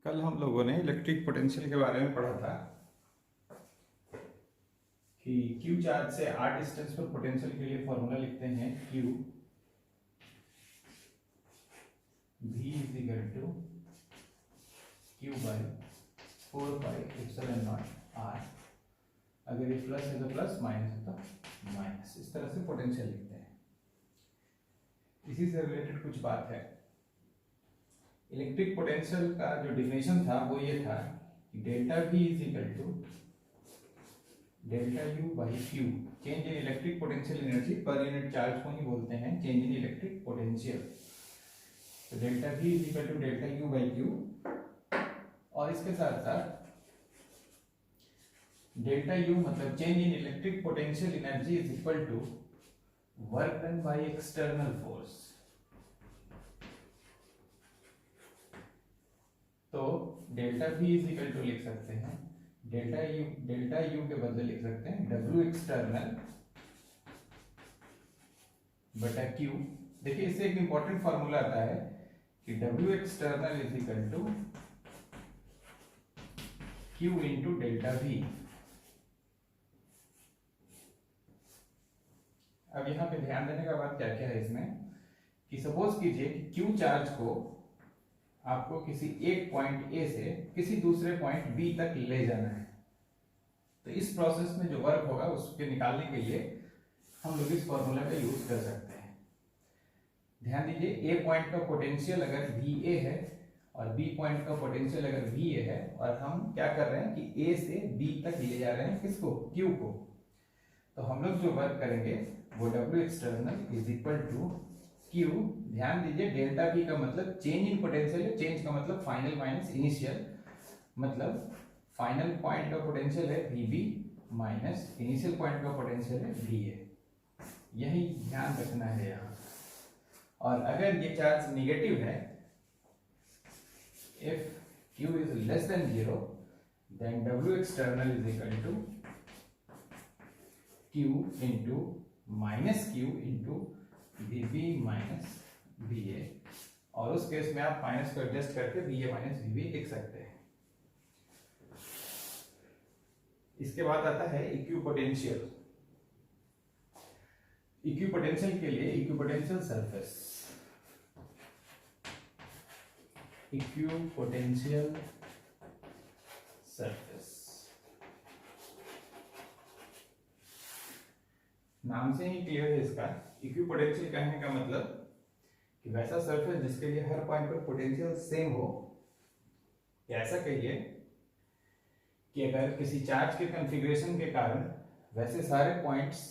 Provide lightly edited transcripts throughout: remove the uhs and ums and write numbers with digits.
कल हम लोगों ने इलेक्ट्रिक पोटेंशियल के बारे में पढ़ा था कि क्यू चार्ज से आर डिस्टेंस पर पोटेंशियल के लिए फॉर्मूला लिखते हैं Q V is equal to Q by 4 pi epsilon naught R. अगर ये प्लस है तो प्लस, माइनस है तो माइनस। इस तरह से पोटेंशियल लिखते हैं। इसी से रिलेटेड कुछ बात है। इलेक्ट्रिक पोटेंशियल का जो डिफिनेशन था वो ये था कि delta V is equal to delta U by Q. Change in electric potential energy per unit charge को ही बोलते हैं चेंज इन इलेक्ट्रिक पोटेंशियल। तो delta V is equal to delta U by Q, और इसके साथ साथ डेल्टा U मतलब change in electric potential energy is equal to work done by external force. तो delta V is equal to लिख सकते हैं डेल्टा U के बदले लिख सकते हैं W एक्सटर्नल बटा Q। देखिए इससे एक इंपॉर्टेंट फॉर्मूला आता है कि W external is equal to Q into delta V। अब यहाँ पे ध्यान देने का बात क्या क्या है इसमें कि सपोज कीजिए कि Q चार्ज को आपको किसी एक पॉइंट A से किसी दूसरे पॉइंट B तक ले जाना है। तो इस प्रोसेस में जो वर्क होगा उसके निकालने के लिए हम लोग इस फॉर्मूला का यूज कर सकते हैं। ध्यान दीजिए A पॉइंट का पोटेंशियल अगर VA है और B पॉइंट का पोटेंशियल अगर VA है, और हम क्या कर रहे हैं कि A से B तक ले जा रहे हैं किसको, Q को। तो हम लोग जो वर्क करेंगे वो W external is equal to Q। ध्यान दीजिए डेल्टा V का मतलब चेंज इन पोटेंशियल है। चेंज का मतलब फाइनल माइनस इनिशियल, मतलब फाइनल पॉइंट का पोटेंशियल है VB माइनस इनिशियल पॉइंट का पोटेंशियल है VA। यही ध्यान रखना है यहाँ। और अगर ये चार्ज निगेटिव है, if Q is less than 0, then W external is equal to Q into minus Q into VB minus VA। और उस केस में आप माइनस को एडजस्ट करके VA माइनस VB लिख सकते हैं। इसके बाद आता है इक्विपोटेंशियल। इक्विपोटेंशियल के लिए इक्विपोटेंशियल सरफेस, इक्विपोटेंशियल सरफेस नाम से ही क्लियर है इसका। इक्विपोटेंशियल कहने का मतलब कि वैसा सरफेस जिसके लिए हर पॉइंट पर पोटेंशियल सेम हो। या ऐसा कहिए कि अगर किसी चार्ज के कॉन्फ़िगरेशन के कारण वैसे सारे पॉइंट्स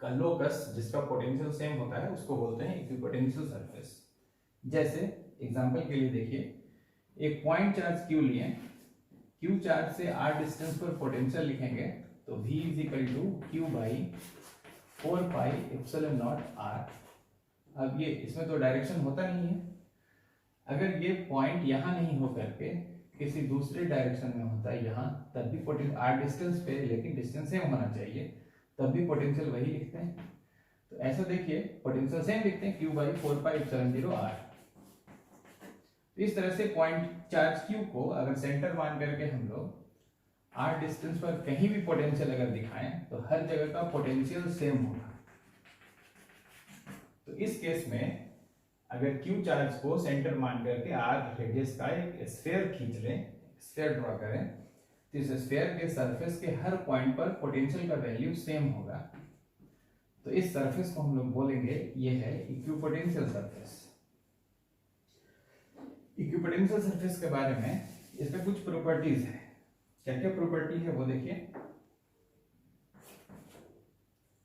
का लोकस जिसका पोटेंशियल सेम होता है उसको बोलते हैं इक्विपोटेंशियल सरफेस। जैसे एग्जांपल के लिए देखिए, एक पॉइंट चार्ज Q लिए, Q चार्ज से R डिस्टेंस पर पोटेंशियल लिखेंगे तो V is equal to Q by 4 pi epsilon naught R। अब ये इसमें तो डायरेक्शन होता नहीं है। अगर ये पॉइंट यहाँ नहीं हो करके किसी दूसरे डायरेक्शन में होता है यहाँ, तब भी पोटेंशियल R डिस्टेंस पे, लेकिन डिस्टेंस सेम होना चाहिए, तब भी पोटेंशियल वही लिखते हैं। तो ऐसा देखिए पोटेंशियल सेम लिखते हैं Q by 4 pi epsilon 0 R। तो इस तरह से पॉइंट चार्ज Q को अगर सेंटर मान करके हम लोग R डिस्टेंस पर कहीं भी पोटेंशियल अगर दिखाएं तो हर जगह का पोटेंशियल सेम होगा। तो इस केस में अगर Q चार्ज को सेंटर मान करके R रेडियस का एक स्फीयर खींच लें, स्फीयर ड्रॉ करें, तो इस स्फीयर के सरफेस के हर पॉइंट पर पोटेंशियल का वैल्यू सेम होगा। तो इस सरफेस को हम लोग बोलेंगे ये है इक्विपोटेंशियल सरफेस। इक्विपोटेंशियल सरफेस के बारे में इसमें कुछ प्रॉपर्टीज है। क्या क्या प्रॉपर्टी है वो देखिए,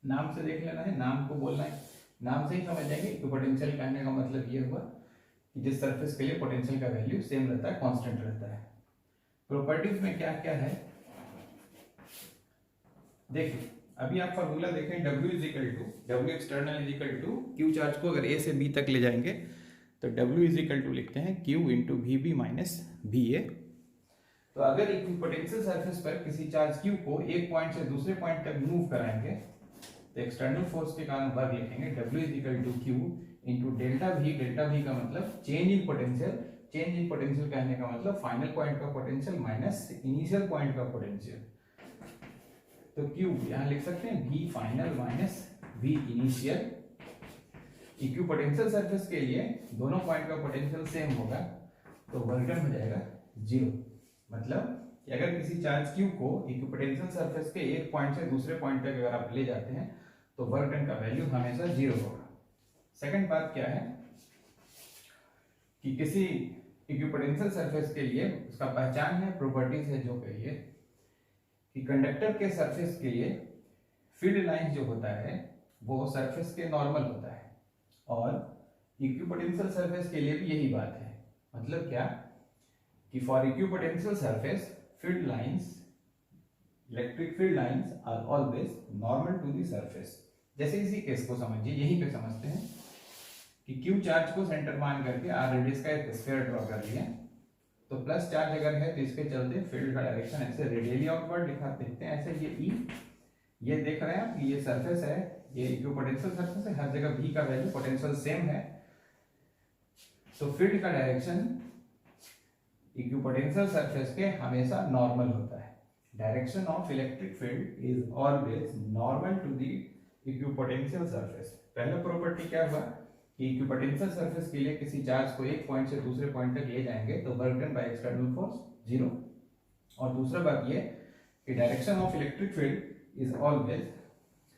नाम से देख लेना है, नाम को बोलना है, नाम से ही समझ जाएंगे। इक्विपोटेंशियल कहने का मतलब ये हुआ कि जिस सरफेस के लिए पोटेंशियल का वैल्यू सेम रहता है, कांस्टेंट रहता है। प्रॉपर्टीज में क्या क्या है देखिए। अभी आप फॉर्मूला देखें, W is equal to W external is equal to Q charge को अगर A से B तक ले जाएंगे तो W इज इक्वल टू लिखते हैं Q into VB minus VA। तो अगर इक्विपोटेंशियल सरफेस पर किसी चार्ज Q को एक पॉइंट से दूसरे पॉइंट तक मूव कराएंगे तो एक्सटर्नल फोर्स के कारण वर्क लिखेंगे W is equal to Q into delta V। Delta V का मतलब change in potential. Change in potential कहने का मतलब फाइनल पॉइंट का पोटेंशियल माइनस इनिशियल पॉइंट का पोटेंशियल। तो क्यू यहां लिख सकते हैं v final minus v initial. Equipotential surface के लिए दोनों पॉइंट का पोटेंशियल सेम होगा तो वर्क डन हो जाएगा 0। मतलब कि अगर किसी चार्ज q को इक्विपोटेंशियल सरफेस के एक पॉइंट से दूसरे पॉइंट तक अगर आप ले जाते हैं तो वर्क डन का वैल्यू हमेशा 0 होगा। सेकंड बात क्या है कि किसी इक्विपोटेंशियल सरफेस के लिए उसका पहचान है, प्रॉपर्टीज है, जो कहिए कि कंडक्टर के सरफेस के लिए फील्ड लाइन जो होता है वो सरफेस के नॉर्मल होता है, और इक्विपोटेंशियल सरफेस के लिए भी यही बात है। मतलब क्या कि for equipotential surface field lines, electric field lines are always normal to the surface. जैसे इसी केस को समझिए, यहीं पे समझते हैं कि क्यू चार्ज को सेंटर मान करके आर रेडियस का एक स्फीयर ड्रॉ कर लिए, तो प्लस चार्ज अगर है तो इसके चलते फील्ड का डायरेक्शन ऐसे रेडियली आउटवर्ड दिखते हैं, ऐसे ये ई, ये देख रहे हैं आप, ये सरफेस है, ये इक्विपोटेंशियल सरफेस है, हर जगह v का वैल्यू पोटेंशियल सेम है, तो फील्ड का डायरेक्शन इक्विपोटेंशियल सरफेस के हमेशा नॉर्मल होता है। Direction of electric field is always normal to the equipotential surface. पहला प्रॉपर्टी क्या हुआ कि इक्विपोटेंशियल सरफेस के लिए किसी चार्ज को एक पॉइंट से दूसरे पॉइंट तक ले जाएंगे तो work done by external force 0। और दूसरा बात ये कि direction of electric field is always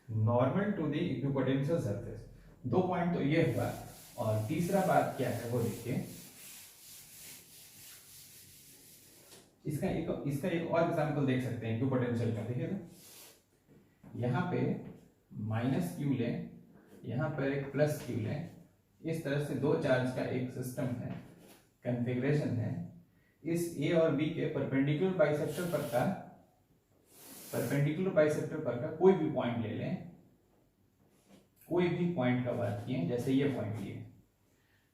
normal to the equipotential surface. 2 point तो ये हुआ, और तीसरा बात क्या है वो देखिए, इसका एक और एग्जांपल देख सकते हैं इक्विपोटेंशियल का। देखिए यहाँ पे माइनस क्यू लें, यहाँ पर एक प्लस क्यू लें, इस तरह से दो चार्ज का एक सिस्टम है, कॉन्फ़िगरेशन है। इस ए और बी के परपेंडिकुलर बाइसेक्टर पर का कोई भी पॉइंट ले लें, कोई भी पॉइंट का बात किए, जैसे ये पॉइंट लिए,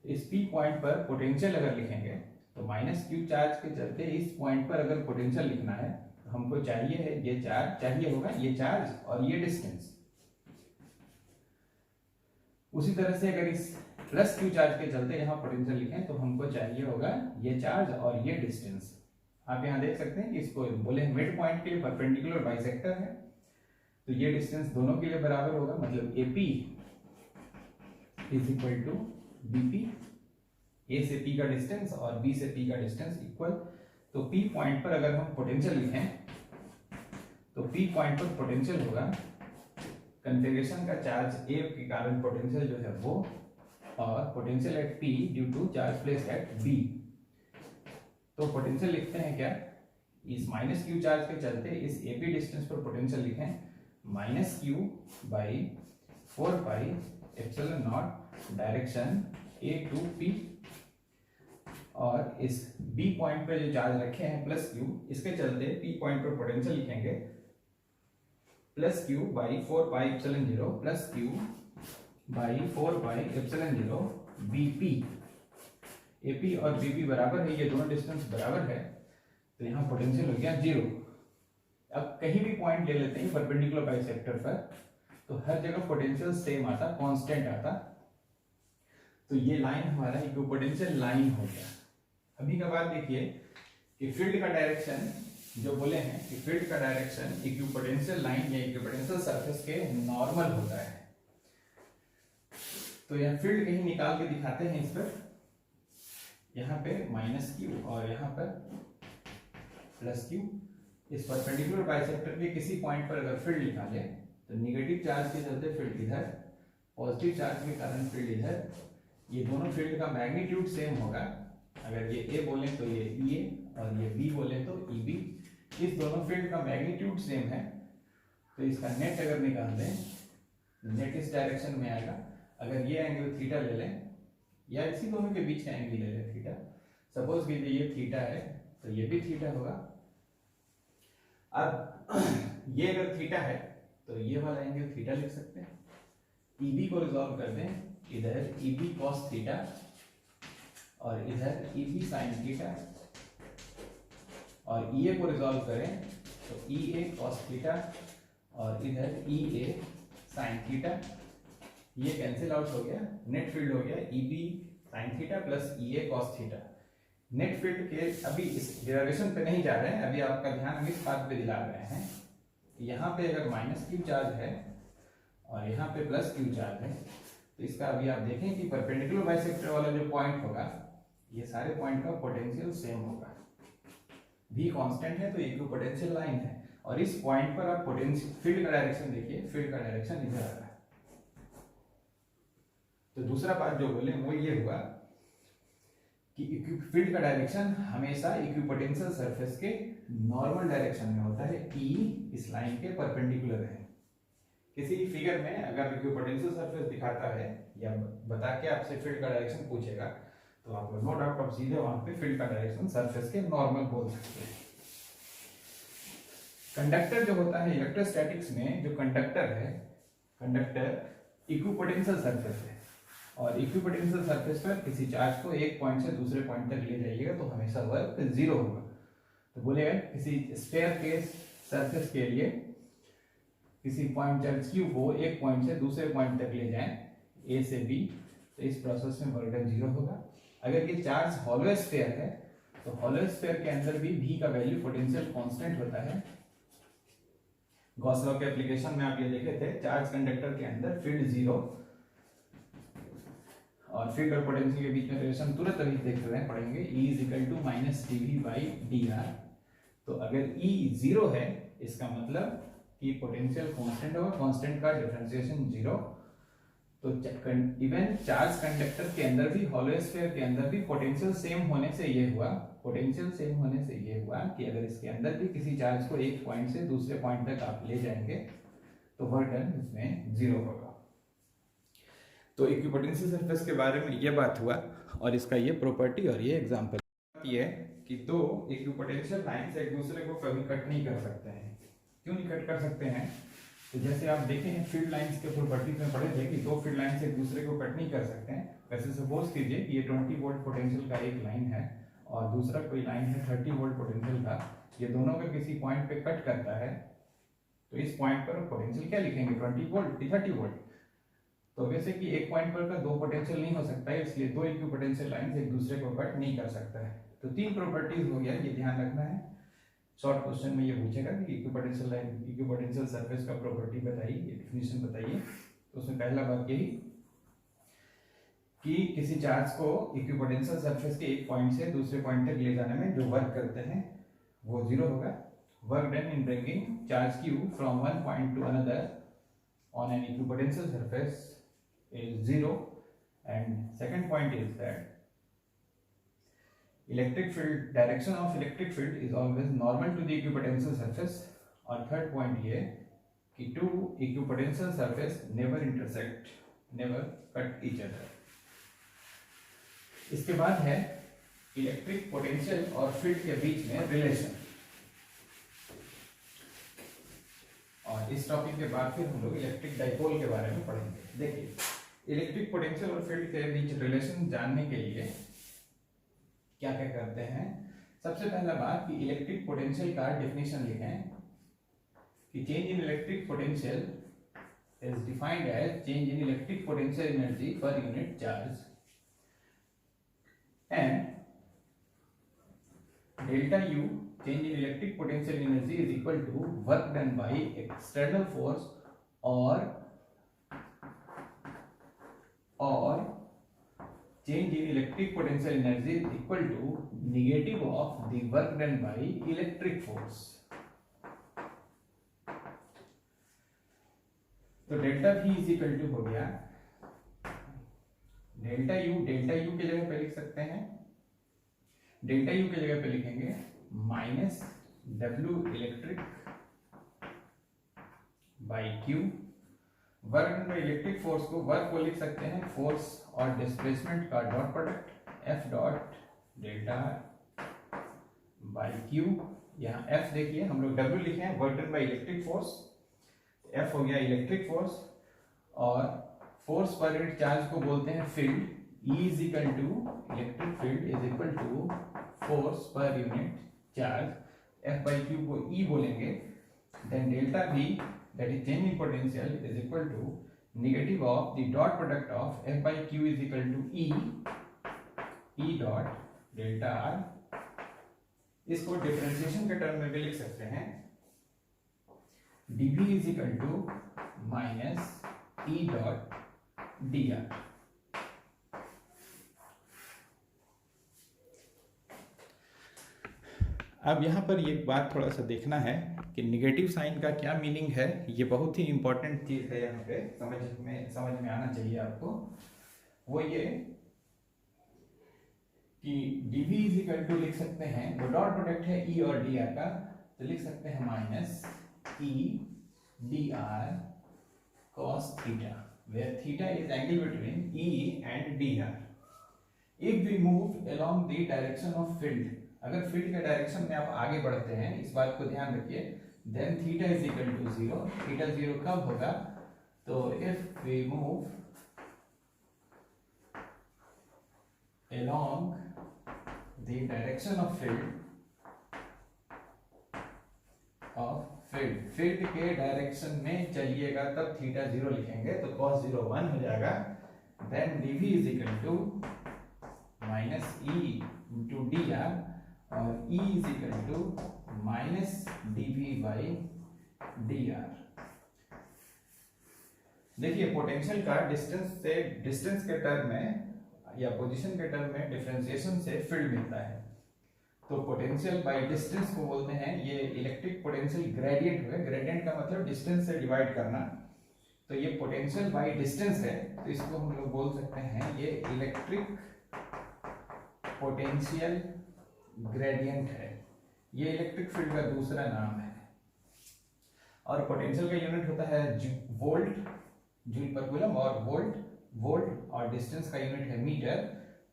इस पी पॉइंट पर पोटेंशियल अगर लिखेंगे तो माइनस क्यू चार्ज के चलते इस पॉइंट पर अगर पोटेंशियल लिखना है तो हमको चाहिए है ये चार्ज, चाहिए होगा ये चार्ज और ये डिस्टेंस। उसी तरह से अगर इस प्लस क्यू चार्ज के चलते यहाँ पोटेंशियल लिखें तो हमको चाहिए होगा ये चार्ज और ये डिस्टेंस। आप यहाँ देख सकते हैं कि इसको बोले मिड पॉइंट के लिए परपेंडिकुलर बाइसेक्टर है, तो ये डिस्टेंस दोनों के लिए बराबर होगा, मतलब AP is equal to BP। A से P का डिस्टेंस और B से P का डिस्टेंस इक्वल, तो P पॉइंट पर अगर हम पोटेंशियल लिखें तो P पॉइंट पर पोटेंशियल होगा कॉन्फ़िगरेशन का चार्ज A के कारण पोटेंशियल जो है वो, और potential at P due to charge placed at B। तो पोटेंशियल लिखते हैं क्या, इस माइनस क्यू चार्ज के चलते इस AP डिस्टेंस पर पोटेंशियल लिखें minus Q by 4 pi epsilon naught direction A to P, और इस B पॉइंट पे जो चार्ज रखे हैं प्लस क्यू, इसके चलते P पॉइंट पर पोटेंशियल लिखेंगे plus Q by 4 pi epsilon 0 plus Q by 4 pi epsilon 0 BP। AP और BP बराबर है, ये दोनों डिस्टेंस बराबर है, तो यहाँ पोटेंशियल हो गया 0। अब कहीं भी पॉइंट ले लेते हैं परपेंडिकुलर बाइसेक्टर पर, तो हर जगह पोटेंशियल सेम आता, कांस्टेंट आता, तो ये लाइन हमारा इक्विपोटेंशियल लाइन हो गया। अभी का बात देखिए कि फील्ड का डायरेक्शन जो बोले हैं कि फील्ड का डायरेक्शन इक्विपोटेंशियल लाइन या इक्विपोटेंशियल सरफेस के नॉर्मल होता है। तो यहाँ फील्ड कहीं निकाल के दिखाते हैं, इस पर यहाँ पे माइनस क्यू और यहाँ पर प्लस क्यू। इस परपेंडिकुलर बाइसेक्टर के किसी पॉइंट पर अगर फील्ड निकाले तो निगेटिव चार्ज के चलते फील्ड इधर, पॉजिटिव चार्ज के कारण फील्ड इधर, ये दोनों फील्ड का मैग्नीट्यूड सेम होगा। अगर ये A बोले तो ये EA और ये B बोले तो EB, इस दोनों फील्ड का मैग्नीट्यूड सेम है, तो इसका नेट अगर निकाल दें, नेट इस डायरेक्शन में आएगा। अगर ये एंगल थीटा ले लें या इसी दोनों के बीच का एंगल ले लें थीटा, सपोज कीजिए ये थीटा है तो ये भी थीटा होगा। अब ये अगर थीटा है तो ये वाला एंगल थीटा लिख सकते हैं। EB को रिजॉल्व कर दें, इधर EB cos थीटा और इधर EB sin थीटा, और EA को रिजॉल्व करें तो EA cos थीटा और इधर EA sin थीटा, ये कैंसिल आउट हो गया, नेट फील्ड हो गया EB sin theta plus EA cos theta. Net field के अभी इस डेरिवेशन पे नहीं जा रहे हैं, अभी आपका ध्यान हम इस बात पे दिला रहे हैं कि यहाँ पे अगर माइनस क्यू चार्ज है और यहाँ पे प्लस क्यू चार्ज है, तो इसका अभी आप देखें कि परपेंडिकुलर बाइसेक्टर वाला जो पॉइंट होगा, ये सारे पॉइंट का पोटेंशियल सेम होगा। v कांस्टेंट है तो इक्विपोटेंशियल लाइन है, और इस पॉइंट पर आप पोटेंशियल फील्ड का डायरेक्शन देखिए, फील्ड का डायरेक्शन इधर आ रहा है। तो दूसरा बात जो बोले वो ये हुआ कि फील्ड का डायरेक्शन हमेशा इक्विपोटेंशियल सरफेस के नॉर्मल डायरेक्शन में होता है, E इस लाइन के परपेंडिकुलर है। किसी फिगर में अगर इक्विपोटेंशियल सरफेस दिखाता है या बता के आपसे फील्ड का डायरेक्शन पूछेगा, तो आप नो डाउट आप सीधे वहां पे फील्ड का डायरेक्शन सरफेस के नॉर्मल बोल सकते हैं। कंडक्टर जो होता है इलेक्ट्रोस्टैटिक्स में, जो कंडक्टर है, कंडक्टर इक्विपोटेंशियल सरफेस है, और इक्विपोटेंशियल सरफेस पर किसी चार्ज को एक पॉइंट से दूसरे पॉइंट तक ले जाइएगा तो हमेशा वर्क जीरो होगा। तो बोलेगा किसी स्फीयर के सरफेस के लिए किसी पॉइंट चार्ज क्यू को एक पॉइंट से दूसरे पॉइंट तक ले जाएं ए से बी, तो इस प्रोसेस में वर्क डन जीरो होगा। अगर ये चार्ज हॉलो स्फीयर है तो हॉलो स्फीयर के अंदर भी v का वैल्यू पोटेंशियल कांस्टेंट होता है। गॉस लॉ के एप्लीकेशन में आप ये देखे थे, चार्ज कंडक्टर के अंदर फील्ड जीरो और फील्ड और पोटेंशियल के बीच में रिलेशन तुरंत अभी देख रहे हैं, पढ़ेंगे E is equal to minus dv/dr। तो अगर E जीरो है इसका मतलब कि पोटेंशियल कांस्टेंट होगा, कांस्टेंट का डिफरेंशिएशन जीरो। तो इवन चार्ज कंडक्टर के अंदर भी, हॉलो स्फीयर के अंदर भी पोटेंशियल सेम होने से ये हुआ, पोटेंशियल सेम होने से ये हुआ कि अगर इसके अंदर भी किसी चार्ज को एक पॉइंट से दूसरे पॉइंट तक आप ले जाएंगे तो वर्क डन इसमें जीरो होगा। तो इक्विपोटेंशियल सरफेस के बारे में ये बात हुआ, और इसका ये प्रॉपर्टी और ये एग्जांपल ये कि दो इक्विपोटेंशियल लाइंस एक दूसरे को कभी कट नहीं कर सकते हैं। क्यों नहीं कट कर सकते हैं? तो जैसे आप देखें हैं फील्ड लाइंस के प्रॉपर्टीज में पढ़े थे कि दो फील्ड लाइंस एक दूसरे को कट नहीं कर सकते हैं। वैसे सपोज कीजिए कि ये 20 वोल्ट पोटेंशियल का एक लाइन है और दूसरा कोई लाइन है 30 वोल्ट पोटेंशियल का, ये दोनों का किसी पॉइंट पे कट करता है, तो इस पॉइंट पर पोटेंशियल क्या लिखेंगे, 20 वोल्ट कि 30 वोल्ट। तो वैसे कि एक पॉइंट पर का दो पोटेंशियल नहीं हो सकता है, इसलिए दो इक्विपोटेंशियल लाइंस एक दूसरे को कट नहीं कर सकता है। तो तीन प्रॉपर्टीज हो गया, ये ध्यान रखना है। शॉर्ट क्वेश्चन में ये पूछेगा कि इक्विपोटेंशियल लाइन, इक्विपोटेंशियल सरफेस का प्रॉपर्टी बताइए, ये डेफिनेशन बताइए। तो उसमें पहला बात यही कि किसी चार्ज को इक्विपोटेंशियल सरफेस के एक पॉइंट से दूसरे पॉइंट तक ले जाने में जो वर्क करते हैं वो जीरो होगा। Work done in bringing charge q from one point two another on an equipotential surface is 0, and second point is that electric field, direction of electric field is always normal to the equipotential surface, और third point ये कि two equipotential surface never intersect, never cut each other। इसके बाद है electric potential और field के बीच में रिलेशन, और इस टॉपिक के बाद फिर हम लोग इलेक्ट्रिक डाइपोल के बारे में पढ़ेंगे। देखिए इलेक्ट्रिक पोटेंशियल और फील्ड के बीच रिलेशन जानने के लिए क्या क्या करते हैं। सबसे पहला बात कि इलेक्ट्रिक पोटेंशियल का डेफिनेशन लिखें कि change in electric potential is defined as change in electric potential energy per unit charge, and delta U change in electric potential energy is equal to work done by external force or change in electric potential energy is equal to negative of the work done by electric force। तो delta V is equal to हो गया delta U की जगह पे लिख सकते हैं, delta U की जगह पे लिखेंगे minus W electric by Q। Work done by electric force को, वर्क को लिख सकते हैं फोर्स और डिस्प्लेसमेंट का dot product F dot delta by Q। यहाँ F देखिए हम लोग W लिखे हैं, work done by electric force, F हो गया इलेक्ट्रिक फोर्स, और फोर्स पर यूनिट चार्ज को बोलते हैं field. E is equal to electric field is equal to force per unit charge, F by Q को E बोलेंगे, then delta V that is change in potential is equal to negative of the dot product of F by Q is equal to E dot delta R, इसको differentiation के term में भी लिख सकते हैं, dv is equal to minus E dot D R. अब यहाँ पर ये बात थोड़ा सा देखना है कि निगेटिव साइन का क्या मीनिंग है। ये बहुत ही इंपॉर्टेंट चीज है, यहाँ पे समझ में आना चाहिए आपको। वो ये कि dv इज इक्वल टू लिख सकते हैं, वो डॉट प्रोडक्ट है e और dr का, तो लिख सकते हैं minus e dr cos theta, where theta is angle between e and dr. If we move along the direction of field, अगर फील्ड के डायरेक्शन में आप आगे बढ़ते हैं, इस बात को ध्यान रखिए, then theta is equal to 0। Theta 0 कब होगा? तो if we move along the direction of field के डायरेक्शन में चलिएगा तब थीटा 0 लिखेंगे, तो cos 0 1 हो जाएगा। Then dv is equal to minus e into D R, और e is equal to minus dv by D R. देखिए पोटेंशियल का डिस्टेंस के टर्म में या पोजीशन के टर्म में डिफरेंशिएशन से फील्ड मिलता है। तो पोटेंशियल बाय डिस्टेंस को बोलते हैं, ये इलेक्ट्रिक पोटेंशियल ग्रेडियंट है। ग्रेडियंट का मतलब डिस्टेंस से डिवाइड करना, तो ये पोटेंशियल बाय डिस्टेंस है, तो इसको हम लोग बोल सकते हैं ये इलेक्ट्रिक पोटेंशियल ग्रेडियंट है। ये इलेक्ट्रिक फील्ड का दूसरा नाम है। और पोटेंशियल का यूनिट होता है वोल्ट, जूल पर कूलम, और वोल्ट और डिस्टेंस का यूनिट है मीटर।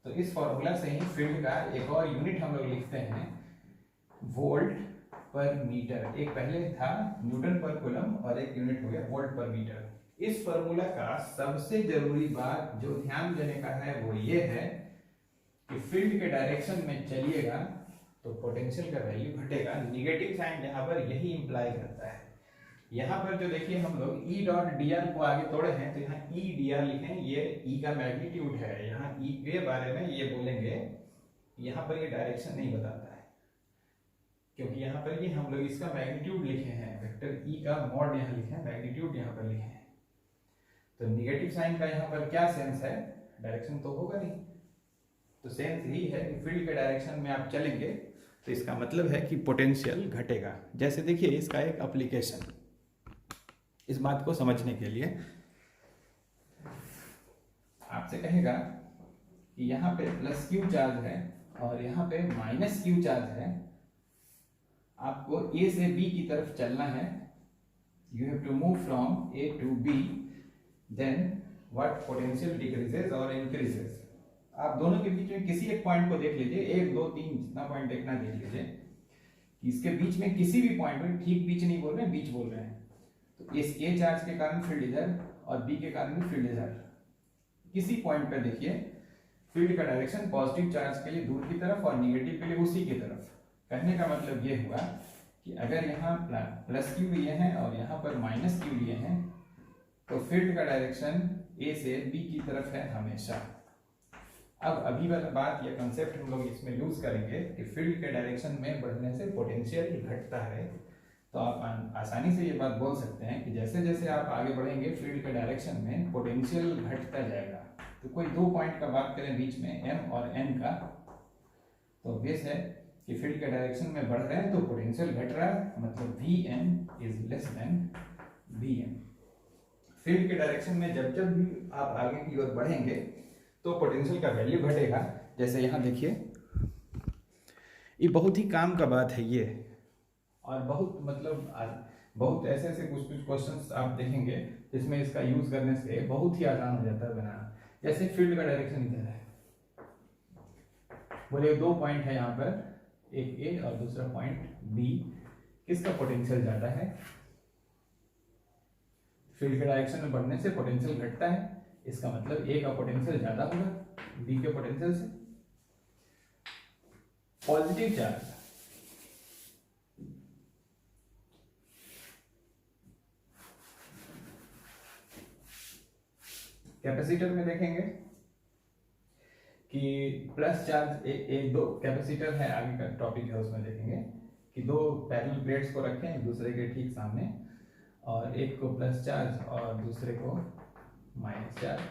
तो इस फॉर्मूला से ही फील्ड का एक और यूनिट हम लोग लिखते हैं वोल्ट पर मीटर। एक पहले था न्यूटन पर कूलम और एक यूनिट हो गया वोल्ट पर मीटर। इस फॉर्मूला का सबसे जरूरी बात जो ध्यान देने का है वो ये है कि फील्ड के डायरेक्शन में चलिएगा तो पोटेंशियल का वैल्यू घटेगा। निगेटिव साइन यहाँ पर यही इंप्लाई करता है। यहाँ पर जो देखिए हम लोग E डॉट डी आर को आगे तोड़े हैं, तो यहाँ E डी आर लिखें, ये E का मैग्नीट्यूड है। यहाँ E के बारे में ये बोलेंगे, यहाँ पर ये डायरेक्शन नहीं बताता है, क्योंकि यहाँ पर ये हम लोग इसका मैग्नीट्यूड लिखे हैं, वेक्टर E का मॉड यहाँ लिखे हैं, मैग्नीट्यूड यहाँ पर लिखे हैं। तो निगेटिव साइन का यहाँ पर क्या सेंस है? डायरेक्शन तो होगा नहीं, तो सेंस यही है कि फील्ड के डायरेक्शन में आप चलेंगे तो इसका मतलब है कि पोटेंशियल घटेगा। जैसे देखिए इसका एक एप्लीकेशन, इस बात को समझने के लिए आपसे कहेगा कि यहाँ पे प्लस क्यू चार्ज है और यहाँ पे माइनस क्यू चार्ज है, आपको ए से बी की तरफ चलना है। You have to move from A to B, then what potential decreases और इंक्रीजेस। आप दोनों के बीच में किसी एक पॉइंट को देख लीजिए, 1 2 3 जितना पॉइंट देखना देख लीजिए, इसके बीच में किसी भी पॉइंट में, ठीक बीच नहीं बोल रहे हैं, बीच बोल रहे हैं, तो इस ए चार्ज के कारण फील्ड इधर और बी के कारण भी फील्ड इधर। किसी पॉइंट पे देखिए फील्ड का डायरेक्शन पॉजिटिव चार्ज के लिए दूर की तरफ और निगेटिव के लिए उसी की तरफ। कहने का मतलब ये हुआ कि अगर यहाँ प्लस क्यू लिए हैं और यहाँ पर माइनस क्यू लिए हैं, तो फील्ड का डायरेक्शन ए से बी की तरफ है हमेशा। अब अभी वाला बात या कंसेप्ट हम लोग इसमें यूज करेंगे कि फील्ड के डायरेक्शन में बढ़ने से पोटेंशियल घटता है। तो आप आसानी से ये बात बोल सकते हैं कि जैसे जैसे आप आगे बढ़ेंगे फील्ड के डायरेक्शन में पोटेंशियल घटता जाएगा। तो कोई 2 पॉइंट का बात करें बीच में m और n का, तो ऑब्वियस है कि फील्ड के डायरेक्शन में बढ़ रहे हैं तो पोटेंशियल घट रहा है, मतलब Vn is less than Vm। Field के डायरेक्शन में जब जब भी आप आगे की ओर बढ़ेंगे तो पोटेंशियल का वैल्यू घटेगा। जैसे यहाँ देखिए, ये बहुत ही काम का बात है ये, और बहुत ऐसे ऐसे कुछ क्वेश्चंस आप देखेंगे जिसमें इसका यूज करने से बहुत ही आसान हो जाता है बनाना। जैसे फील्ड का डायरेक्शन इधर है, बोले 2 पॉइंट है यहाँ पर, एक ए और दूसरा पॉइंट बी, किसका पोटेंशियल ज्यादा है? फील्ड के डायरेक्शन में बढ़ने से पोटेंशियल घटता है, इसका मतलब ए का पोटेंशियल ज्यादा होगा बी के पोटेंशियल से। पॉजिटिव चार्ज, कैपेसिटर में देखेंगे कि प्लस चार्ज एक दो कैपेसिटर है, आगे का टॉपिक है उसमें देखेंगे कि दो पैरेलल प्लेट्स को रखें एक दूसरे के ठीक सामने, और एक को प्लस चार्ज और दूसरे को माइनस चार्ज,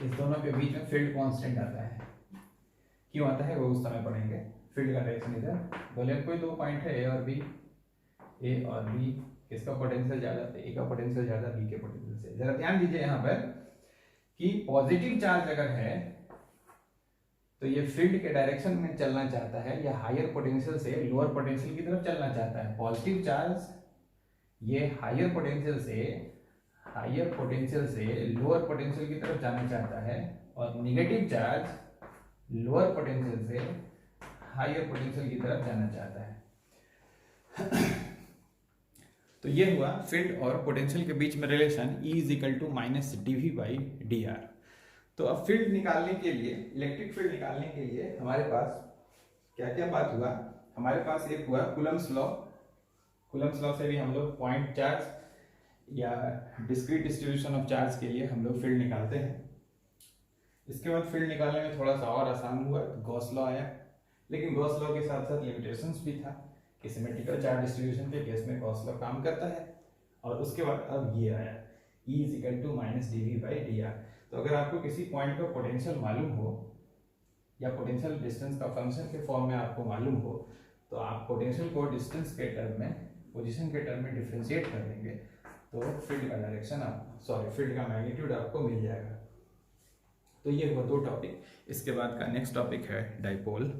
इस दोनों के बीच में फील्ड कांस्टेंट आता है। क्यों आता है वो उस समय पढ़ेंगे। फील्ड का डायरेक्शन इधर, बोले कोई दो पॉइंट है ए और बी, ए और बी, किसका पोटेंशियल ज्यादा, ए का पोटेंशियल ज्यादा बी के पोटेंशियल से। जरा ध्यान दीजिए यहाँ पर कि पॉजिटिव चार्ज अगर है तो ये फील्ड के डायरेक्शन में चलना चाहता है, या हायर पोटेंशियल से लोअर पोटेंशियल की तरफ चलना चाहता है। पॉजिटिव चार्ज ये हायर पोटेंशियल से लोअर पोटेंशियल की तरफ जाना चाहता है, और निगेटिव चार्ज लोअर पोटेंशियल से हायर पोटेंशियल की तरफ जाना चाहता है। तो ये हुआ फील्ड और पोटेंशियल के बीच में relation, E is equal to minus dV/dr। तो अब फील्ड निकालने के लिए, इलेक्ट्रिक फील्ड निकालने के लिए हमारे पास क्या क्या बात हुआ। हमारे पास एक हुआ कूलम्स लॉ। कूलम्स लॉ से भी हम लोग पॉइंट चार्ज या डिस्क्रीट डिस्ट्रीब्यूशन ऑफ चार्ज के लिए हम लोग फील्ड निकालते हैं। इसके बाद फील्ड निकालने में थोड़ा सा और आसान हुआ, गॉस लॉ आया। लेकिन गॉस लॉ के साथ साथ लिमिटेशंस भी था कि सिमेट्रिकल चार्ज डिस्ट्रीब्यूशन के केस में गॉस लॉ काम करता है। और उसके बाद अब ये आया E is equal to minus dV/dr। तो अगर आपको किसी पॉइंट का पोटेंशियल मालूम हो, या पोटेंशियल डिस्टेंस का फंक्शन के फॉर्म में आपको मालूम हो, तो आप पोटेंशियल को डिस्टेंस के टर्म में, पोजीशन के टर्म में डिफरेंशिएट कर देंगे, तो फील्ड का डायरेक्शन फील्ड का मैग्नीट्यूड आपको मिल जाएगा। तो ये हुआ दो टॉपिक। इसके बाद का नेक्स्ट टॉपिक है डाइपोल